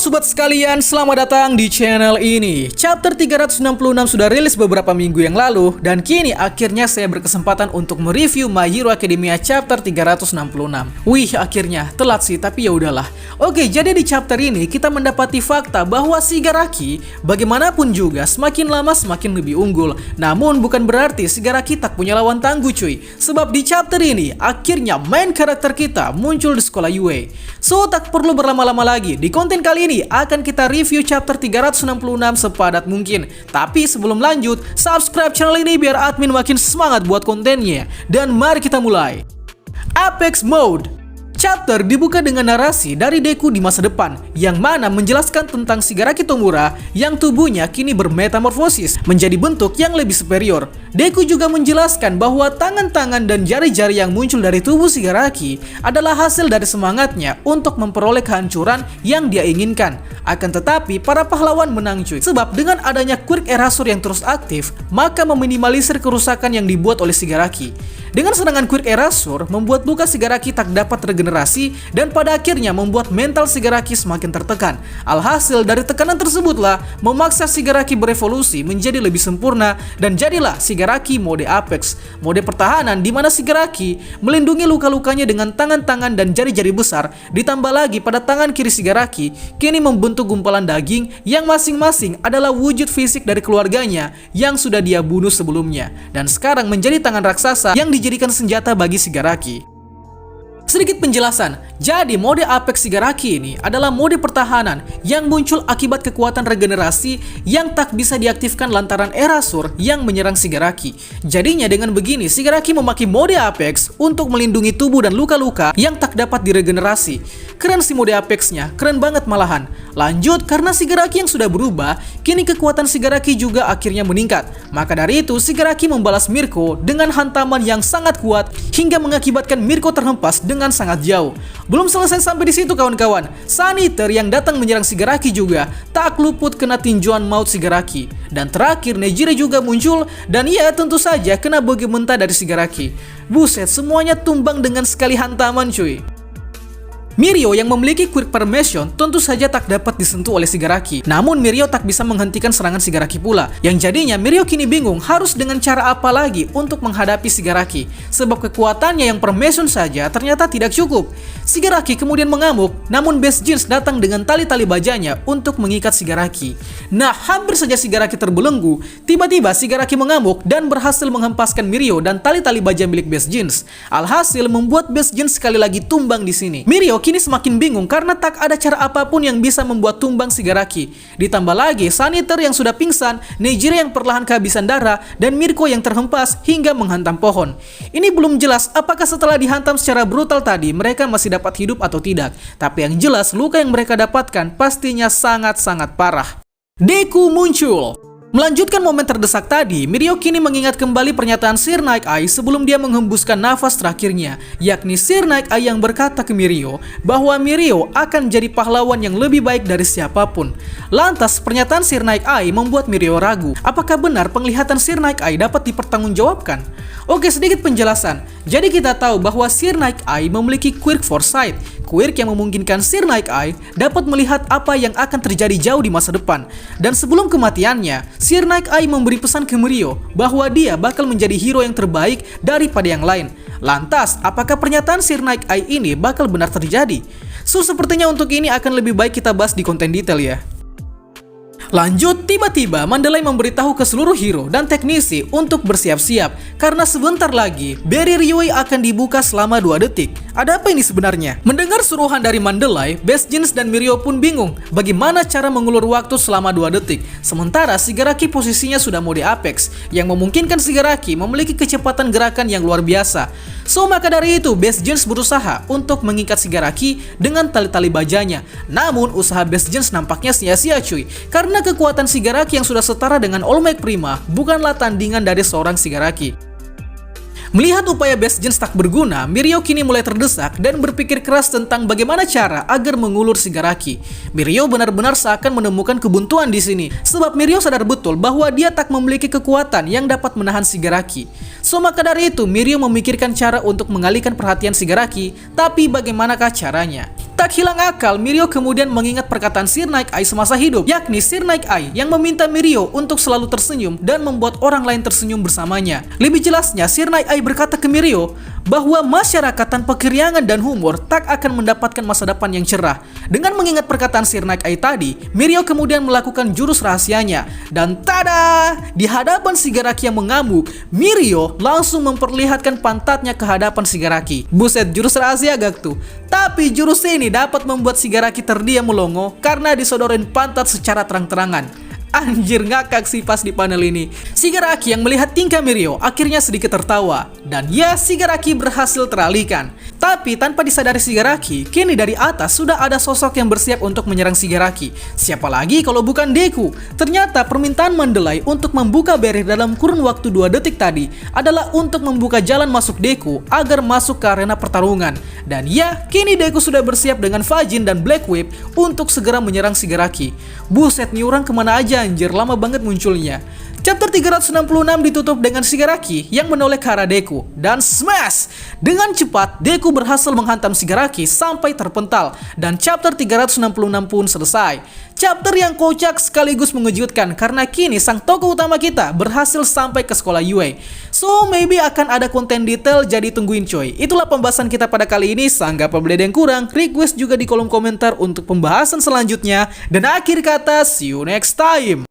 sobat sekalian, selamat datang di channel ini. Chapter 366 sudah rilis beberapa minggu yang lalu, dan kini akhirnya saya berkesempatan untuk mereview My Hero Academia chapter 366. Wih, akhirnya telat sih, tapi ya udahlah. Oke, jadi di chapter ini kita mendapati fakta bahwa Shigaraki bagaimanapun juga semakin lama semakin lebih unggul. Namun bukan berarti Shigaraki tak punya lawan tangguh cuy. Sebab di chapter ini akhirnya main karakter kita muncul di sekolah UA. So tak perlu berlama-lama lagi. Di konten kali ini akan kita review chapter 366 sepadat mungkin. Tapi sebelum lanjut, subscribe channel ini biar admin makin semangat buat kontennya. Dan mari kita mulai. Apex Mode. Chapter dibuka dengan narasi dari Deku di masa depan, yang mana menjelaskan tentang Shigaraki Tomura yang tubuhnya kini bermetamorfosis menjadi bentuk yang lebih superior. Deku juga menjelaskan bahwa tangan-tangan dan jari-jari yang muncul dari tubuh Shigaraki adalah hasil dari semangatnya untuk memperoleh kehancuran yang dia inginkan. Akan tetapi para pahlawan menang cuy, sebab dengan adanya Quirk Erasure yang terus aktif, maka meminimalisir kerusakan yang dibuat oleh Shigaraki. Dengan serangan Quirk Erasure membuat luka Shigaraki tak dapat regenerasi dan pada akhirnya membuat mental Shigaraki semakin tertekan. Alhasil dari tekanan tersebutlah memaksa Shigaraki berevolusi menjadi lebih sempurna dan jadilah Shigaraki mode Apex, mode pertahanan di mana Shigaraki melindungi luka-lukanya dengan tangan-tangan dan jari-jari besar, ditambah lagi pada tangan kiri Shigaraki kini membentuk gumpalan daging yang masing-masing adalah wujud fisik dari keluarganya yang sudah dia bunuh sebelumnya dan sekarang menjadi tangan raksasa yang dijadikan senjata bagi Shigaraki. Sedikit penjelasan, jadi mode Apex Shigaraki ini adalah mode pertahanan yang muncul akibat kekuatan regenerasi yang tak bisa diaktifkan lantaran Erasure yang menyerang Shigaraki. Jadinya dengan begini Shigaraki memakai mode Apex untuk melindungi tubuh dan luka-luka yang tak dapat diregenerasi. Keren sih mode Apexnya, keren banget malahan. Lanjut, karena Shigaraki yang sudah berubah, kini kekuatan Shigaraki juga akhirnya meningkat. Maka dari itu Shigaraki membalas Mirko dengan hantaman yang sangat kuat hingga mengakibatkan Mirko terhempas dengan sangat jauh. Belum selesai sampai di situ kawan-kawan. Sun Eater yang datang menyerang Shigaraki juga tak luput kena tinjuan maut Shigaraki. Dan terakhir Nejire juga muncul dan ia tentu saja kena boge mentah dari Shigaraki. Buset, semuanya tumbang dengan sekali hantaman cuy. Mirio yang memiliki Quirk Permission tentu saja tak dapat disentuh oleh Shigaraki. Namun Mirio tak bisa menghentikan serangan Shigaraki pula. Yang jadinya Mirio kini bingung harus dengan cara apa lagi untuk menghadapi Shigaraki. Sebab kekuatannya yang Permission saja ternyata tidak cukup. Shigaraki kemudian mengamuk, namun Best Jeans datang dengan tali-tali bajanya untuk mengikat Shigaraki. Nah, hampir saja Shigaraki terbelenggu, tiba-tiba Shigaraki mengamuk dan berhasil menghempaskan Mirio dan tali-tali baja milik Best Jeans. Alhasil membuat Best Jeans sekali lagi tumbang di sini. Mirio kini semakin bingung karena tak ada cara apapun yang bisa membuat tumbang Shigaraki. Ditambah lagi Sun Eater yang sudah pingsan, Nejire yang perlahan kehabisan darah, dan Mirko yang terhempas hingga menghantam pohon. Ini belum jelas apakah setelah dihantam secara brutal tadi mereka masih dapat hidup atau tidak. Tapi yang jelas luka yang mereka dapatkan pastinya sangat-sangat parah. Deku muncul. Melanjutkan momen terdesak tadi, Mirio kini mengingat kembali pernyataan Sir Night Eye sebelum dia menghembuskan nafas terakhirnya, yakni Sir Night Eye yang berkata ke Mirio bahwa Mirio akan jadi pahlawan yang lebih baik dari siapapun. Lantas, pernyataan Sir Night Eye membuat Mirio ragu, apakah benar penglihatan Sir Night Eye dapat dipertanggungjawabkan? Oke, sedikit penjelasan. Jadi kita tahu bahwa Sir Night Eye memiliki Quirk Foresight, Quirk yang memungkinkan Sir Night Eye dapat melihat apa yang akan terjadi jauh di masa depan. Dan sebelum kematiannya, Sir Night Eye memberi pesan ke Mirio bahwa dia bakal menjadi hero yang terbaik daripada yang lain. Lantas, apakah pernyataan Sir Night Eye ini bakal benar terjadi? So, sepertinya untuk ini akan lebih baik kita bahas di konten detail ya. Lanjut, tiba-tiba Mandalay memberitahu ke seluruh hero dan teknisi untuk bersiap-siap karena sebentar lagi barrier UA akan dibuka selama 2 detik. Ada apa ini sebenarnya? Mendengar suruhan dari Mandalay, Best Jeans dan Mirio pun bingung bagaimana cara mengulur waktu selama 2 detik. Sementara Shigaraki posisinya sudah mode Apex yang memungkinkan Shigaraki memiliki kecepatan gerakan yang luar biasa. So, maka dari itu Best Jeans berusaha untuk mengikat Shigaraki dengan tali-tali bajanya. Namun usaha Best Jeans nampaknya sia-sia cuy, karena kekuatan Shigaraki yang sudah setara dengan All Might Prima bukanlah tandingan dari seorang Shigaraki. Melihat upaya Best Jeans tak berguna, Mirio kini mulai terdesak dan berpikir keras tentang bagaimana cara agar mengulur Shigaraki. Mirio benar-benar seakan menemukan kebuntuan di sini, sebab Mirio sadar betul bahwa dia tak memiliki kekuatan yang dapat menahan Shigaraki. So, maka dari itu Mirio memikirkan cara untuk mengalihkan perhatian Shigaraki, tapi bagaimanakah caranya? Tak hilang akal, Mirio kemudian mengingat perkataan Sir Night Eye semasa hidup, yakni Sir Night Eye yang meminta Mirio untuk selalu tersenyum dan membuat orang lain tersenyum bersamanya. Lebih jelasnya, Sir Night Eye berkata ke Mirio bahwa masyarakat tanpa keriangan dan humor tak akan mendapatkan masa depan yang cerah. Dengan mengingat perkataan Sir Night Eye tadi, Mirio kemudian melakukan jurus rahasianya. Dan tada! Di hadapan Shigaraki yang mengamuk, Mirio langsung memperlihatkan pantatnya ke hadapan Shigaraki. Buset, jurus rahasia gak tuh? Tapi jurus ini dapat membuat Shigaraki terdiam melongo karena disodorin pantat secara terang-terangan. Anjir, ngakak sih pas di panel ini. Shigaraki yang melihat tingkah Mirio akhirnya sedikit tertawa. Dan ya, Shigaraki berhasil teralihkan. Tapi tanpa disadari Shigaraki, kini dari atas sudah ada sosok yang bersiap untuk menyerang Shigaraki. Siapa lagi kalau bukan Deku? Ternyata permintaan Mandalay untuk membuka barrier dalam kurun waktu 2 detik tadi adalah untuk membuka jalan masuk Deku agar masuk ke arena pertarungan. Dan ya, kini Deku sudah bersiap dengan Fajin dan Black Whip untuk segera menyerang Shigaraki. Buset, nih orang kemana aja anjir, lama banget munculnya. Chapter 366 ditutup dengan Shigaraki yang menoleh ke arah Deku dan smash! Dengan cepat, Deku berhasil menghantam Shigaraki sampai terpental dan chapter 366 pun selesai. Chapter yang kocak sekaligus mengejutkan karena kini sang tokoh utama kita berhasil sampai ke sekolah Yue. So maybe akan ada konten detail, jadi tungguin coy. Itulah pembahasan kita pada kali ini. Sanggah apabila ada yang kurang, request juga di kolom komentar untuk pembahasan selanjutnya. Dan akhir kata, see you next time.